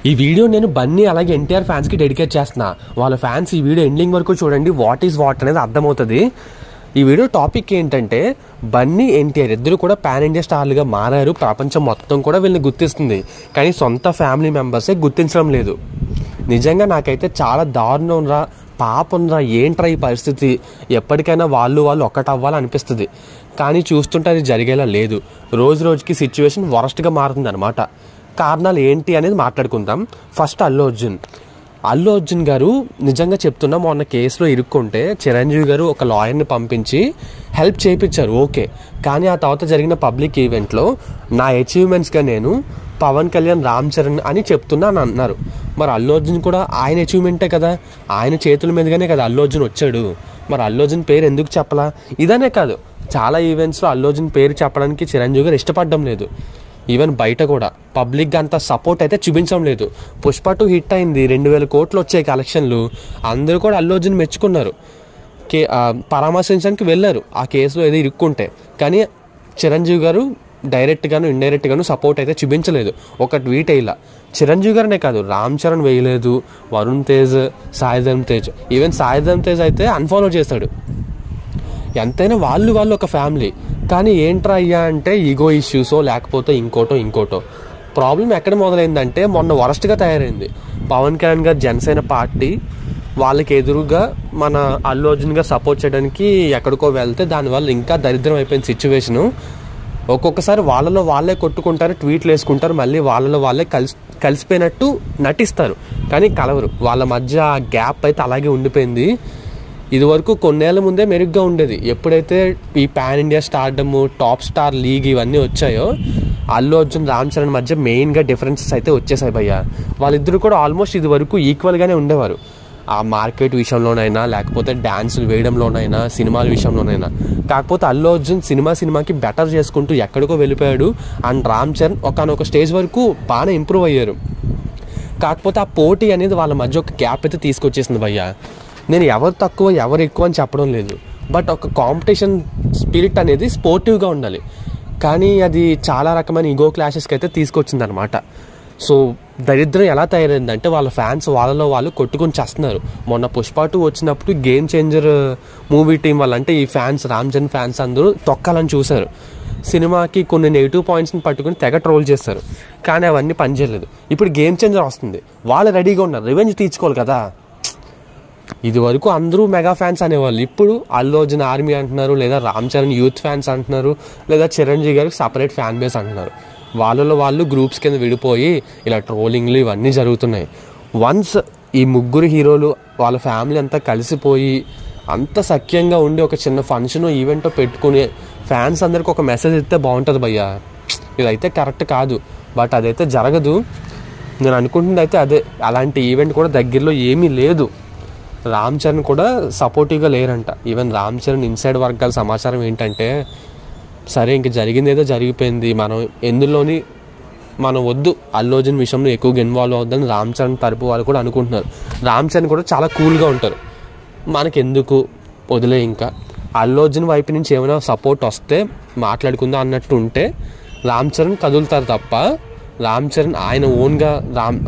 ఈ వీడియో నేను బన్నీ అలాగే ఎన్టీఆర్ ఫ్యాన్స్కి డెడికేట్ చేస్తున్నా. వాళ్ళ ఫ్యాన్స్ ఈ వీడియో ఎండింగ్ వరకు చూడండి, వాట్ ఈజ్ వాట్ అనేది అర్థమవుతుంది. ఈ వీడియో టాపిక్ ఏంటంటే బన్నీ ఎన్టీఆర్ ఇద్దరు కూడా పాన్ ఇండియా స్టార్లుగా మారారు. ప్రపంచం మొత్తం కూడా వీళ్ళని గుర్తిస్తుంది, కానీ సొంత ఫ్యామిలీ మెంబర్సే గుర్తించడం లేదు. నిజంగా నాకైతే చాలా దారుణం రా, పాపం రా, ఏంట్రా ఈ పరిస్థితి, ఎప్పటికైనా వాళ్ళు ఒక్కటవ్వాలి అనిపిస్తుంది. కానీ చూస్తుంటే అది జరిగేలా లేదు. రోజు రోజుకి సిచ్యువేషన్ వరస్ట్గా మారుతుంది అనమాట. కారణాలు ఏంటి అనేది మాట్లాడుకుందాం. ఫస్ట్ అల్లు అర్జున్ గారు నిజంగా చెప్తున్నా, మొన్న కేసులో ఇరుక్కుంటే చిరంజీవి గారు ఒక లాయర్ని పంపించి హెల్ప్ చేయించారు, ఓకే. కానీ ఆ తర్వాత జరిగిన పబ్లిక్ ఈవెంట్లో నా అచీవ్మెంట్స్గా నేను పవన్ కళ్యాణ్, రామ్ చరణ్ అని చెప్తున్నా అని అన్నారు. మరి అల్లు అర్జున్ కూడా ఆయన అచీవ్మెంటే కదా, ఆయన చేతుల మీదుగానే కదా అల్లు అర్జున్ వచ్చాడు. మరి అల్లు అర్జున్ పేరు ఎందుకు చెప్పలా? ఇదనే కాదు, చాలా ఈవెంట్స్లో అల్లు అర్జున్ పేరు చెప్పడానికి చిరంజీవి గారు ఇష్టపడడం లేదు. ఈవెన్ బయట కూడా పబ్లిక్గా అంత సపోర్ట్ అయితే చూపించడం లేదు. పుష్ప 2 హిట్ అయింది, 2000 కోట్లు వచ్చాయి కలెక్షన్లు, అందరూ కూడా అల్లు అర్జున్ మెచ్చుకున్నారు, పరామర్శించడానికి వెళ్ళారు ఆ కేసులో ఏదో ఇరుక్కుంటే. కానీ చిరంజీవి గారు డైరెక్ట్గాను ఇండైరెక్ట్గాను సపోర్ట్ అయితే చూపించలేదు. ఒక ట్వీట్ వేయలా. చిరంజీవి గారనే కాదు, రామ్ చరణ్ వేయలేదు, వరుణ్ తేజ్, సాయి ధరమ్ తేజ్, ఈవెన్ సాయి ధరమ్ తేజ్ అయితే అన్ఫాలో చేశాడు. ఎంతైనా వాళ్ళు ఒక ఫ్యామిలీ. కానీ ఏంట్రా అయ్యా అంటే ఈగో ఇష్యూసో లేకపోతే ఇంకోటో. ప్రాబ్లం ఎక్కడ మొదలైందంటే మొన్న వరస్ట్గా తయారైంది. పవన్ కళ్యాణ్ గారు జనసేన పార్టీ వాళ్ళకి ఎదురుగా మన అల్లు అర్జున్ గారు సపోర్ట్ చేయడానికి ఎక్కడికో వెళ్తే దానివల్ల ఇంకా దరిద్రం అయిపోయిన సిచ్యువేషను. ఒక్కొక్కసారి వాళ్ళే కొట్టుకుంటారు, ట్వీట్లు వేసుకుంటారు, మళ్ళీ వాళ్ళే కలిసిపోయినట్టు నటిస్తారు, కానీ కలవరు. వాళ్ళ మధ్య ఆ గ్యాప్ అయితే అలాగే ఉండిపోయింది. ఇదివరకు కొన్నేళ్ల ముందే మెరుగ్గా ఉండేది. ఎప్పుడైతే ఈ pan India stardom, top star league ఇవన్నీ వచ్చాయో అల్లు అర్జున్, రామ్ చరణ్ మధ్య మెయిన్గా డిఫరెన్సెస్ అయితే వచ్చేసాయి భయ్య. వాళ్ళిద్దరు కూడా ఆల్మోస్ట్ ఇది వరకు ఈక్వల్గానే ఉండేవారు, ఆ మార్కెట్ విషయంలోనైనా లేకపోతే డ్యాన్సులు వేయడంలోనైనా సినిమాల విషయంలోనైనా. కాకపోతే అల్లు అర్జున్ సినిమాకి బెటర్ చేసుకుంటూ ఎక్కడికో వెళ్ళిపోయాడు. అండ్ రామ్ చరణ్ ఒకనొక స్టేజ్ వరకు బాగానే ఇంప్రూవ్ అయ్యారు. కాకపోతే ఆ పోటీ అనేది వాళ్ళ మధ్య ఒక గ్యాప్ అయితే తీసుకొచ్చేసింది భయ్య. నేను ఎవరు తక్కువ ఎవరు ఎక్కువ అని చెప్పడం లేదు, బట్ ఒక కాంపిటీషన్ స్పిరిట్ అనేది స్పోర్టివ్గా ఉండాలి. కానీ అది చాలా రకమైన ఈగో క్లాషెస్కి అయితే తీసుకొచ్చింది అనమాట. సో దరిద్రం ఎలా తయారైందంటే వాళ్ళ ఫ్యాన్స్ వాళ్ళు కొట్టుకొని చేస్తున్నారు. మొన్న పుష్ప 2 వచ్చినప్పుడు గేమ్ చేంజర్ మూవీ టీం వాళ్ళు, అంటే ఈ ఫ్యాన్స్, రామ్ చరణ్ ఫ్యాన్స్ అందరూ తొక్కాలని చూశారు. సినిమాకి కొన్ని నెగిటివ్ పాయింట్స్ని పట్టుకుని తెగ ట్రోల్ చేస్తారు, కానీ అవన్నీ పనిచేయలేదు. ఇప్పుడు గేమ్ చేంజర్ వస్తుంది, వాళ్ళు రెడీగా ఉన్నారు, రివెంజ్ తీర్చుకోవాలి కదా. ఇది వరకు అందరూ మెగా ఫ్యాన్స్ అనేవాళ్ళు, ఇప్పుడు అల్లు అర్జున్ ఆర్మీ అంటున్నారు, లేదా రామ్ చరణ్ యూత్ ఫ్యాన్స్ అంటున్నారు, లేదా చిరంజీవి గారికి సపరేట్ ఫ్యాన్ బేస్ అంటున్నారు. వాళ్ళు గ్రూప్స్ కింద విడిపోయి ఇలా ట్రోలింగ్లు ఇవన్నీ జరుగుతున్నాయి. వన్స్ ఈ ముగ్గురు హీరోలు వాళ్ళ ఫ్యామిలీ అంతా కలిసిపోయి అంత సఖ్యంగా ఉండి ఒక చిన్న ఫంక్షన్ ఈవెంట్ పెట్టుకుని ఫ్యాన్స్ అందరికి ఒక మెసేజ్ ఇస్తే బాగుంటుంది భయ్యా. ఇదైతే కరెక్ట్ కాదు, బట్ అదైతే జరగదు. నేను అనుకుంటుంది అయితే అదే, అలాంటి ఈవెంట్ కూడా దగ్గరలో ఏమీ లేదు. రామ్ చరణ్ కూడా సపోర్టివ్గా లేరంట. ఈవెన్ రామ్ చరణ్ ఇన్సైడ్ వర్గాల సమాచారం ఏంటంటే, సరే ఇంక జరిగింది ఏదో జరిగిపోయింది, మనం వద్దు అల్లు అర్జున్ విషయంలో ఎక్కువగా ఇన్వాల్వ్ అవుద్దని రామ్ చరణ్ తరపు వాళ్ళు కూడా అనుకుంటున్నారు. రామ్ చరణ్ కూడా చాలా కూల్గా ఉంటారు, మనకెందుకు వదిలే, ఇంకా అల్లు అర్జున్ వైపు నుంచి ఏమైనా సపోర్ట్ వస్తే మాట్లాడుకుందాం అన్నట్టు ఉంటే రామ్ చరణ్ కదులుతారు తప్ప రామ్ చరణ్ ఆయన ఓన్గా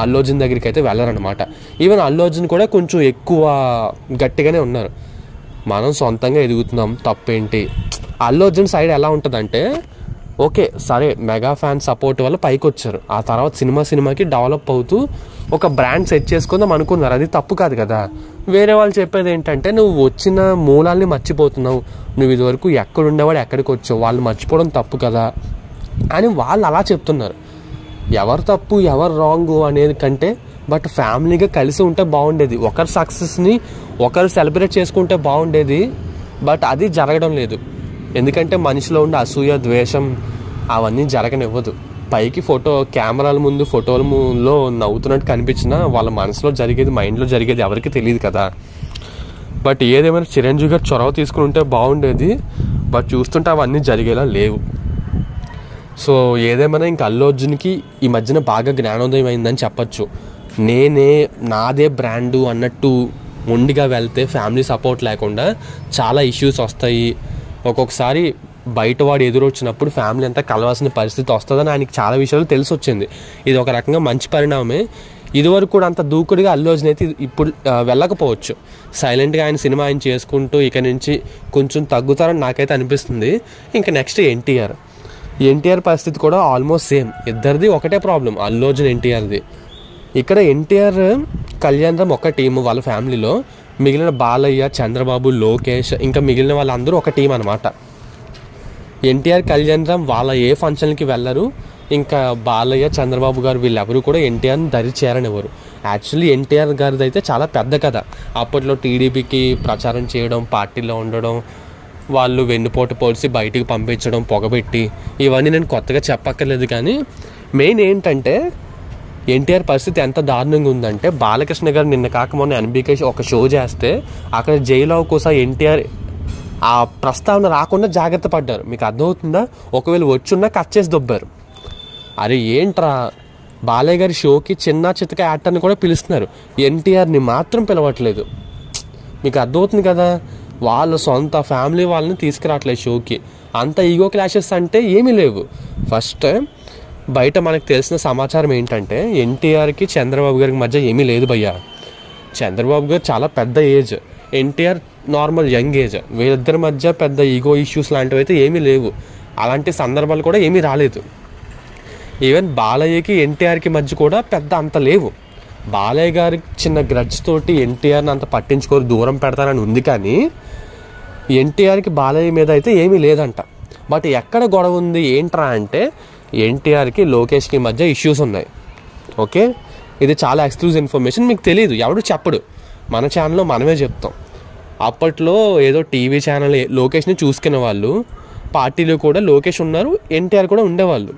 అల్లు అర్జున్ దగ్గరికి అయితే వెళ్ళరనమాట. ఈవెన్ అల్లు అర్జున్ కూడా కొంచెం ఎక్కువ గట్టిగానే ఉన్నారు, మనం సొంతంగా ఎదుగుతున్నాం తప్పేంటి. అల్లు అర్జున్ సైడ్ ఎలా ఉంటుందంటే, ఓకే సరే మెగా ఫ్యాన్ సపోర్ట్ వల్ల పైకి వచ్చారు, ఆ తర్వాత సినిమాకి డెవలప్ అవుతూ ఒక బ్రాండ్ సెట్ చేసుకుందాం అనుకున్నారు, అది తప్పు కాదు కదా. వేరే వాళ్ళు చెప్పేది ఏంటంటే, నువ్వు వచ్చిన మూలాల్ని మర్చిపోతున్నావు, నువ్వు ఇదివరకు ఎక్కడుండేవాడు ఎక్కడికి వచ్చావు, వాళ్ళు మర్చిపోవడం తప్పు కదా అని వాళ్ళు అలా చెప్తున్నారు. ఎవరు తప్పు ఎవరు రాంగ్ అనేది కంటే, బట్ ఫ్యామిలీగా కలిసి ఉంటే బాగుండేది, ఒకరి సక్సెస్ని ఒకరు సెలబ్రేట్ చేసుకుంటే బాగుండేది. బట్ అది జరగడం లేదు, ఎందుకంటే మనిషిలో ఉండే అసూయ, ద్వేషం అవన్నీ జరగనివ్వదు. పైకి కెమెరాల ముందు ఫోటోలలో నవ్వుతున్నట్టు కనిపించినా వాళ్ళ మనసులో జరిగేది, మైండ్లో జరిగేది ఎవరికి తెలియదు కదా. బట్ ఏదేమైనా చిరంజీవి గారు చొరవ తీసుకుని ఉంటే బాగుండేది, బట్ చూస్తుంటే అవన్నీ జరిగేలా లేవు. సో ఏదేమైనా ఇంకా అల్లు అర్జున్కి ఈ మధ్యన బాగా జ్ఞానోదయం అయిందని చెప్పచ్చు. నాదే బ్రాండు అన్నట్టు మొండిగా వెళ్తే ఫ్యామిలీ సపోర్ట్ లేకుండా చాలా ఇష్యూస్ వస్తాయి. ఒక్కొక్కసారి బయటవాడు ఎదురొచ్చినప్పుడు ఫ్యామిలీ అంతా కలవాల్సిన పరిస్థితి వస్తుందని ఆయనకి చాలా విషయాలు తెలిసి వచ్చింది. ఇది ఒక రకంగా మంచి పరిణామమే. ఇదివరకు కూడా అంత దూకుడుగా అల్లు అర్జున్ అయితే ఇప్పుడు వెళ్ళకపోవచ్చు. సైలెంట్గా ఆయన సినిమా ఆయన చేసుకుంటూ ఇక నుంచి కొంచెం తగ్గుతారని నాకైతే అనిపిస్తుంది. ఇంకా నెక్స్ట్ ఎన్టీఆర్ పరిస్థితి కూడా ఆల్మోస్ట్ సేమ్. ఇద్దరిది ఒకటే ప్రాబ్లం, అల్లు అర్జున్ ఎన్టీఆర్ది. ఇక్కడ ఎన్టీఆర్ కళ్యాణ్ రామ్ ఒక టీము వాళ్ళ ఫ్యామిలీలో, మిగిలిన బాలయ్య, చంద్రబాబు, లోకేష్ ఇంకా మిగిలిన వాళ్ళందరూ ఒక టీం అనమాట. ఎన్టీఆర్, కళ్యాణ్ రామ్ వాళ్ళ ఏ ఫంక్షన్కి వెళ్ళరు. ఇంకా బాలయ్య, చంద్రబాబు గారు వీళ్ళెవరు కూడా ఎన్టీఆర్ని దరి చేరనివ్వరు. యాక్చువల్లీ ఎన్టీఆర్ గారిది అయితే చాలా పెద్ద కథ. అప్పట్లో టీడీపీకి ప్రచారం చేయడం, పార్టీలో ఉండడం, వాళ్ళు వెన్నుపోటు పోల్చి బయటికి పంపించడం, పొగబెట్టి, ఇవన్నీ నేను కొత్తగా చెప్పక్కర్లేదు. కానీ మెయిన్ ఏంటంటే ఎన్టీఆర్ పరిస్థితి ఎంత దారుణంగా ఉందంటే, బాలకృష్ణ గారు నిన్న కాక మొన్న ఎన్బీకే ఒక షో చేస్తే అక్కడ జైలు కోసం ఎన్టీఆర్ ఆ ప్రస్తావన రాకుండా జాగ్రత్త పడ్డారు. మీకు అర్థమవుతుందా? ఒకవేళ వచ్చున్నా కట్ చేసి దొబ్బారు. అరే ఏంట్రా, బాలయ్య గారి షోకి చిన్న చితక యాక్టర్ని కూడా పిలుస్తున్నారు, ఎన్టీఆర్ని మాత్రం పిలవట్లేదు. మీకు అర్థమవుతుంది కదా, వాళ్ళ సొంత ఫ్యామిలీ వాళ్ళని తీసుకురావట్లేదు షోకి. అంత ఈగో క్లాషెస్ అంటే ఏమీ లేవు. ఫస్ట్ బయట మనకు తెలిసిన సమాచారం ఏంటంటే ఎన్టీఆర్కి చంద్రబాబు గారికి మధ్య ఏమీ లేదు భయ్యా. చంద్రబాబు గారు చాలా పెద్ద age, NTR normal young age. వీళ్ళిద్దరి మధ్య పెద్ద ఈగో ఇష్యూస్ లాంటివి అయితే ఏమీ లేవు. అలాంటి సందర్భాలు కూడా ఏమీ రాలేదు. ఈవెన్ బాలయ్యకి ఎన్టీఆర్కి మధ్య కూడా పెద్ద అంత లేవు. బాలయ్య గారికి చిన్న గ్రడ్జ్ తోటి ఎన్టీఆర్ని అంత పట్టించుకోరు, దూరం పెడతానని ఉంది. కానీ ఎన్టీఆర్కి బాలయ్య మీద అయితే ఏమీ లేదంట. బట్ ఎక్కడ గొడవ ఉంది ఏంట్రా అంటే ఎన్టీఆర్కి లోకేష్కి మధ్య ఇష్యూస్ ఉన్నాయి. ఓకే, ఇది చాలా ఎక్స్క్లూజివ్ ఇన్ఫర్మేషన్, మీకు తెలియదు, ఎవడు చెప్పడు. మన ఛానల్లో మనమే చెప్తాం. అప్పట్లో ఏదో టీవీ ఛానల్ లోకేష్ని చూసుకునే వాళ్ళు, పార్టీలో కూడా లోకేష్ ఉన్నారు, ఎన్టీఆర్ కూడా ఉండేవాళ్ళు.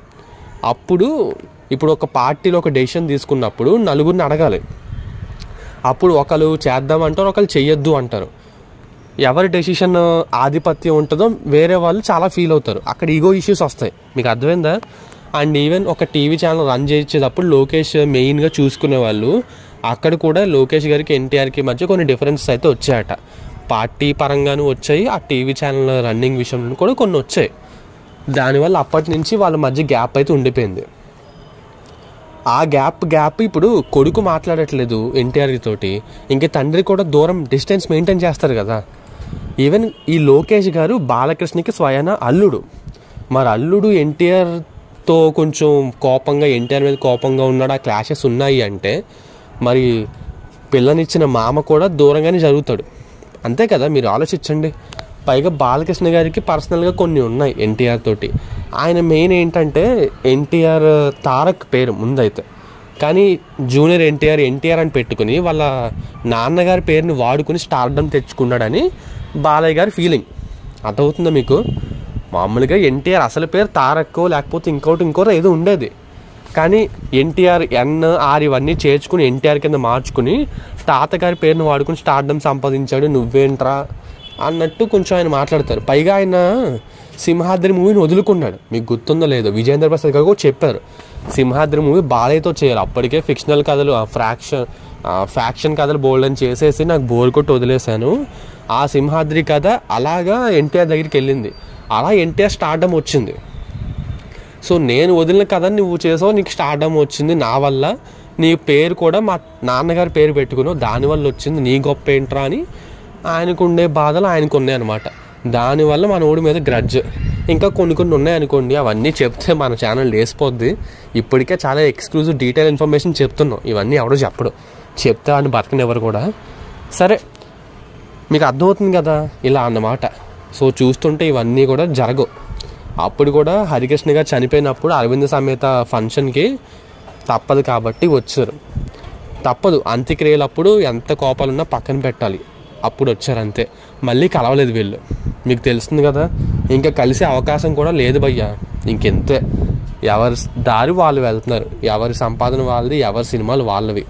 ఇప్పుడు ఒక పార్టీలో ఒక డెసిషన్ తీసుకున్నప్పుడు నలుగురిని అడగాలి. అప్పుడు ఒకరు చేద్దామంటారు, ఒకరు చెయ్యొద్దు అంటారు. ఎవరి డెసిషన్ ఆధిపత్యం ఉంటుందో వేరే వాళ్ళు చాలా ఫీల్ అవుతారు. అక్కడ ఈగో ఇష్యూస్ వస్తాయి. మీకు అర్థమైందా? అండ్ ఈవెన్ ఒక టీవీ ఛానల్ రన్ చేసేటప్పుడు లోకేష్ మెయిన్గా చూసుకునే వాళ్ళు, అక్కడ కూడా లోకేష్ గారికి ఎన్టీఆర్కి మధ్య కొన్ని డిఫరెన్సెస్ అయితే వచ్చాయట. పార్టీ పరంగాను వచ్చాయి, ఆ టీవీ ఛానల్ రన్నింగ్ విషయంలో కూడా కొన్ని వచ్చాయి. దానివల్ల అప్పటి నుంచి వాళ్ళ మధ్య గ్యాప్ అయితే ఉండిపోయింది. ఆ గ్యాప్ ఇప్పుడు కొడుకు మాట్లాడట్లేదు ఎన్టీఆర్ తోటి, ఇంకా తండ్రి కూడా దూరం డిస్టెన్స్ మెయింటైన్ చేస్తారు కదా. ఈవెన్ ఈ లోకేష్ గారు బాలకృష్ణకి స్వయాన అల్లుడు. మరి అల్లుడు ఎన్టీఆర్తో కొంచెం కోపంగా, ఎన్టీఆర్ మీద కోపంగా ఉన్నాడు, ఆ క్లాషెస్ ఉన్నాయి అంటే మరి పిల్లనిచ్చిన మామ కూడా దూరంగానే జరుగుతాడు. అంతే కదా, మీరు ఆలోచించండి. పైగా బాలకృష్ణ గారికి పర్సనల్గా కొన్ని ఉన్నాయి ఎన్టీఆర్ తోటి. ఆయన మెయిన్ ఏంటంటే ఎన్టీఆర్ తారక్ పేరు ముందైతే, కానీ జూనియర్ ఎన్టీఆర్ అని పెట్టుకుని వాళ్ళ నాన్నగారి పేరుని వాడుకుని స్టార్డమ్ తెచ్చుకున్నాడని బాలయ్య గారి ఫీలింగ్. అర్థమవుతుందా మీకు? మామూలుగా ఎన్టీఆర్ అసలు పేరు తారక్కో లేకపోతే ఇంకోటి ఏదో ఉండేది. కానీ ఎన్టీఆర్ ఎన్ఆర్ ఇవన్నీ చేర్చుకుని ఎన్టీఆర్ కింద మార్చుకుని తాతగారి పేరుని వాడుకుని స్టార్డమ్ సంపాదించాడు, నువ్వేంట్రా అన్నట్టు కొంచెం ఆయన మాట్లాడతారు. పైగా ఆయన సింహాద్రి మూవీని వదులుకున్నాడు. మీకు గుర్తుందో లేదో, విజయేంద్ర ప్రసాద్ గారు కూడా చెప్పారు సింహాద్రి మూవీ బాలయ్యతో చేయాలి. అప్పటికే ఫిక్షనల్ కథలు, ఫ్యాక్షన్ కథలు బోల్డ్ అని చేసేసి నాకు బోర్ కొట్టి వదిలేశాను. ఆ సింహాద్రి కథ అలాగా ఎన్టీఆర్ దగ్గరికి వెళ్ళింది. అలా ఎన్టీఆర్ స్టార్డమ్ వచ్చింది. సో నేను వదిలిన కథ నువ్వు చేసావు, నీకు స్టార్డమ్ వచ్చింది నా వల్ల. నీ పేరు కూడా మా నాన్నగారి పేరు పెట్టుకున్నావు, దానివల్ల వచ్చింది, నీ గొప్ప ఏంట్రా అని ఆయనకు ఉండే బాధలు ఆయనకు ఉన్నాయి అనమాట. దానివల్ల మన ఊడి మీద గ్రడ్జ్. ఇంకా కొన్ని ఉన్నాయనుకోండి, అవన్నీ చెప్తే మన ఛానల్ లేసిపోద్ది. ఇప్పటికే చాలా ఎక్స్క్లూజివ్ డీటెయిల్ ఇన్ఫర్మేషన్ చెప్తున్నాం, ఇవన్నీ ఎవడో చెప్పడు, చెప్తే అని బతకనివ్వరు కూడా. సరే, మీకు అర్థమవుతుంది కదా ఇలా అన్నమాట. సో చూస్తుంటే ఇవన్నీ కూడా జరగవు. అప్పుడు కూడా హరికృష్ణ గారు చనిపోయినప్పుడు అరవింద సమేత ఫంక్షన్కి తప్పదు కాబట్టి వచ్చారు. తప్పదు, అంత్యక్రియలప్పుడు ఎంత కోపాలున్నా పక్కన పెట్టాలి, అప్పుడు వచ్చారు అంతే. మళ్ళీ కలవలేదు వీళ్ళు, మీకు తెలుస్తుంది కదా. ఇంకా కలిసే అవకాశం కూడా లేదు భయ్యా. ఇంకెంతే, ఎవరి దారి వాళ్ళు వెళ్తున్నారు, ఎవరి సంపాదన వాళ్ళది, ఎవరి సినిమాలు వాళ్ళవి.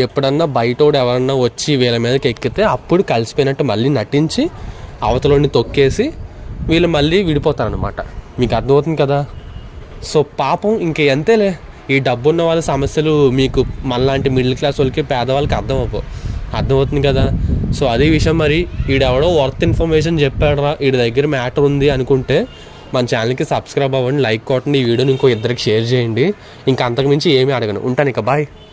ఎప్పుడన్నా బయటోడు ఎవరన్నా వచ్చి వీళ్ళ మీదకి ఎక్కితే అప్పుడు కలిసిపోయినట్టు మళ్ళీ నటించి అవతలని తొక్కేసి వీళ్ళు మళ్ళీ విడిపోతారనమాట. మీకు అర్థమవుతుంది కదా. సో పాపం ఇంకెంతేలే, ఈ డబ్బున్న వాళ్ళ సమస్యలు మీకు మనలాంటి మిడిల్ క్లాస్ వాళ్ళకి, పేదవాళ్ళకి అర్థమవుతుంది కదా. సో అదే విషయం. మరి ఈడెవడో వర్త్ ఇన్ఫర్మేషన్ చెప్పాడరా, వీడి దగ్గర మ్యాటర్ ఉంది అనుకుంటే మన ఛానల్కి సబ్స్క్రైబ్ అవ్వండి, లైక్ కొట్టండి, ఈ వీడియోని ఇంకో ఇద్దరికి షేర్ చేయండి. ఇంకా అంతకుమించి ఏమీ అడగను. ఉంటాను ఇక, బాయ్.